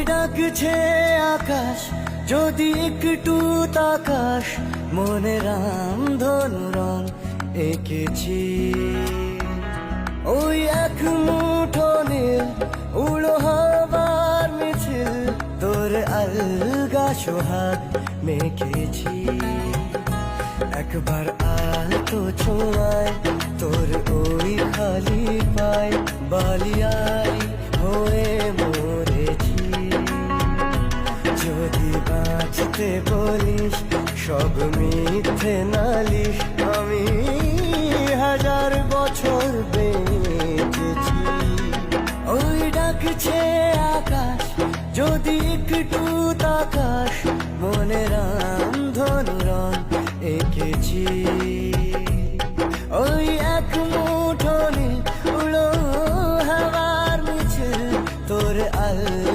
ডাকছে আকাশ, যদি একটু তাকাস, মনে রামধনু রং এঁকেছি। ওই এক মুঠো নীল উড়ো হবার মিছিল, তোর আলগা সোহাগ মেখেছি। একবার আলতো ছোঁয়ায় তোর ওই খালি পায়, বালিয়াই হয়ে মরেছি। যদি বাঁচতে বলিস সব মিথ্যে নালিশ, আমি 1000 বছর বেঁচেছি। ওই ডাকছে আকাশ, যদি একটু তাকাস, মনে রাখ